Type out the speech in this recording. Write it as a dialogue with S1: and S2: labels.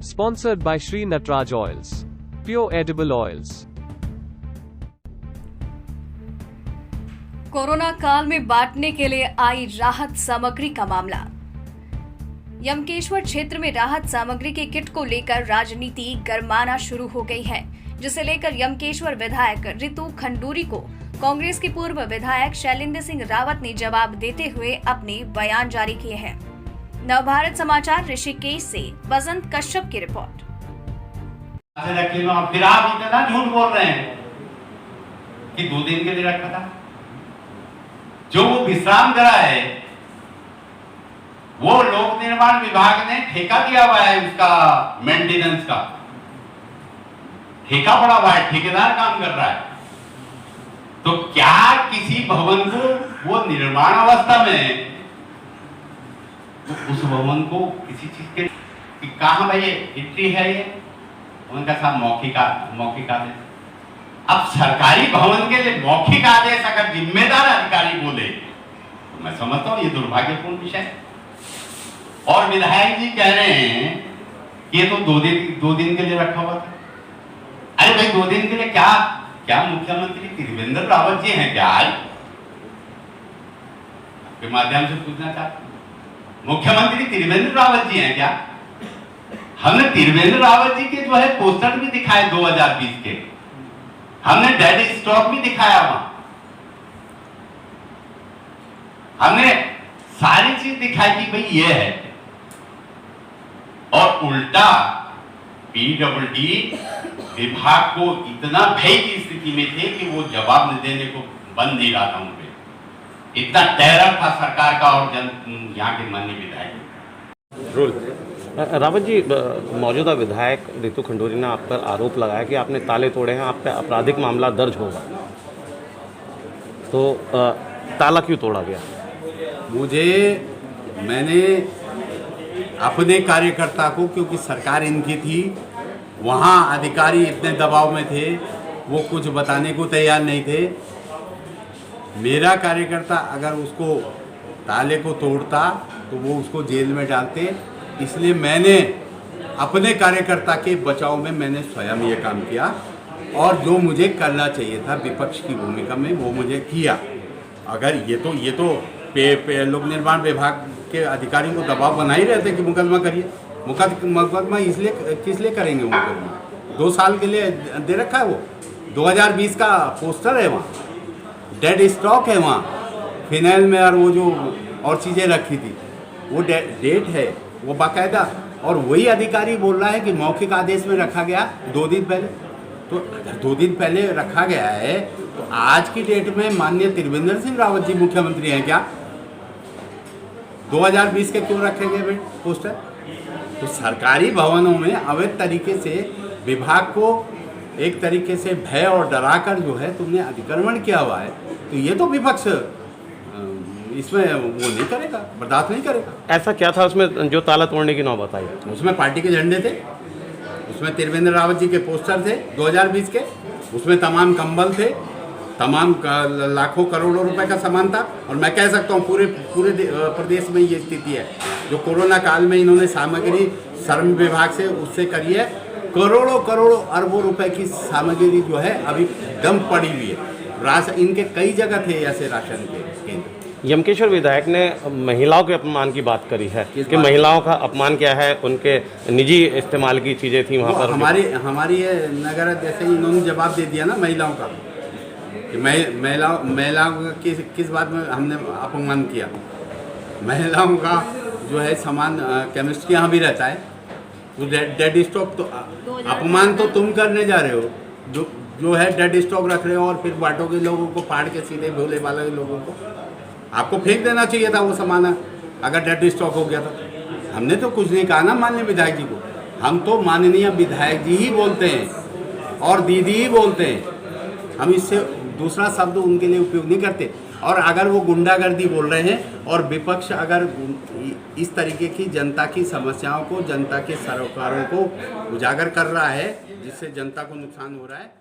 S1: Sponsored by Sri Natraj Oils. Pure edible oils.
S2: Corona काल में बांटने के लिए आई राहत सामग्री का मामला। यमकेश्वर क्षेत्र में राहत सामग्री के किट को लेकर राजनीति गरमाना शुरू हो गई है, जिसे लेकर यमकेश्वर विधायक रितु खंडूरी को कांग्रेस के पूर्व विधायक शैलेंद्र सिंह रावत ने जवाब देते हुए अपने बयान जारी किए हैं। नवभारत समाचार ऋषिकेश से बसंत कश्यप की रिपोर्ट।
S3: फिर आप इतना झूठ बोल रहे हैं कि 2 दिन के लिए रखा था। जो वो विश्राम गृह है वो लोक निर्माण विभाग ने ठेका दिया हुआ है, उसका मेंटेनेंस का ठेका पड़ा हुआ है, ठेकेदार काम कर रहा है। तो क्या किसी भवन को वो निर्माण अवस्था में तो उस भवन को किसी चीज के कि कहां भाई एंट्री है ये, उनका साथ मौखिक आदेश। अब सरकारी भवन के लिए मौखिक आदेश अगर जिम्मेदार अधिकारी बोले तो मैं समझता हूं ये दुर्भाग्यपूर्ण विषय है। और विधायक जी कह रहे हैं कि ये तो 2 दिन के लिए रखा हुआ था। अरे भाई 2 दिन के लिए क्या मुख्यमंत्री त्रिवेंद्र रावत जी हैं क्या? आपके माध्यम से पूछना चाहता हूं, मुख्यमंत्री त्रिवेंद्र रावत जी हैं क्या? हमने त्रिवेंद्र रावत जी के जो है पोस्टर भी दिखाए 2020 के, हमने डेड स्टॉक भी दिखाया वहां, हमने सारी चीज दिखाई कि भाई ये है। और उल्टा PWD विभाग को इतना भय की स्थिति में थे कि वो जवाब देने को बंद नहीं रहा था उनपे। इतना टेरर था सरकार का और यहाँ के माननीय विधायक।
S4: रावत जी, मौजूदा विधायक रितु खंडूरी ने आप पर आरोप लगाया कि आपने ताले तोड़े हैं, आप पे आपराधिक मामला दर्ज होगा। तो ताला क्यों तोड़ा गया?
S3: मैंने अपने कार्यकर्ता को, क्योंकि सरकार इनकी थी, वहाँ अधिकारी इतने दबाव में थे, वो कुछ बताने को तैयार नहीं थे। मेरा कार्यकर्ता अगर उसको ताले को तोड़ता तो वो उसको जेल में डालते, इसलिए मैंने अपने कार्यकर्ता के बचाव में मैंने स्वयं ये काम किया और जो मुझे करना चाहिए था विपक्ष की भूमिका में वो मुझे किया। अगर ये तो लोक निर्माण विभाग के अधिकारियों को दबाव बना ही रहे थे कि मुकदमा करिए। मुकदमा इसलिए किस लिए करेंगे? मुकदमा 2 साल के लिए दे रखा है। वो 2020 का पोस्टर है, वहाँ डेड स्टॉक है, वहाँ फिनाइल में और वो जो और चीज़ें रखी थी वो डेट है वो बाकायदा। और वही अधिकारी बोल रहा है कि मौखिक आदेश में रखा गया 2 दिन पहले। तो अगर 2 दिन पहले रखा गया है तो आज की डेट में माननीय त्रिवेंद्र सिंह रावत जी मुख्यमंत्री हैं क्या? 2020 के क्यों रखे गए पोस्टर? तो सरकारी भवनों में अवैध तरीके से विभाग को एक तरीके से भय और डराकर जो है तुमने अतिक्रमण किया हुआ है, तो ये तो विपक्ष इसमें वो नहीं करेगा, बर्दाश्त नहीं करेगा।
S4: ऐसा क्या था उसमें जो ताला तोड़ने की नौबत आई?
S3: उसमें पार्टी के झंडे थे, उसमें त्रिवेंद्र रावत जी के पोस्टर थे 2020 के, उसमें तमाम कंबल थे, तमाम लाखों करोड़ों रुपए का सामान था। और मैं कह सकता हूँ पूरे प्रदेश में ये स्थिति है। जो कोरोना काल में इन्होंने सामग्री श्रम विभाग से उससे करी है, करोड़ों अरबों रुपए की सामग्री जो है अभी दम पड़ी हुई है। इनके कई जगह थे ऐसे राशन के केंद्र।
S4: यमकेश्वर विधायक ने महिलाओं के अपमान की बात करी है कि महिलाओं का अपमान क्या है, उनके निजी इस्तेमाल की चीज़ें थी वहाँ पर।
S3: हमारी ये नगर जैसे इन्होंने जवाब दे दिया ना महिलाओं का, कि महिलाओं का किस बात में हमने अपमान किया। महिलाओं का जो है सामान केमिस्ट के यहाँ भी रहता है, तो डेड स्टॉक तो अपमान तो तुम करने जा रहे हो, जो है डेड स्टॉक रख रहे हो और फिर बाटोगे लोगों को, फाड़ के सीधे भोले वाले लोगों को। आपको फेंक देना चाहिए था वो सामान अगर डेड स्टॉक हो गया था। हमने तो कुछ नहीं कहा ना माननीय विधायक जी को, हम तो माननीय विधायक जी ही बोलते हैं और दीदी ही बोलते हैं, हम इससे दूसरा शब्द उनके लिए उपयोग नहीं करते। और अगर वो गुंडागर्दी बोल रहे हैं और विपक्ष अगर इस तरीके की जनता की समस्याओं को, जनता के सरोकारों को उजागर कर रहा है जिससे जनता को नुकसान हो रहा है,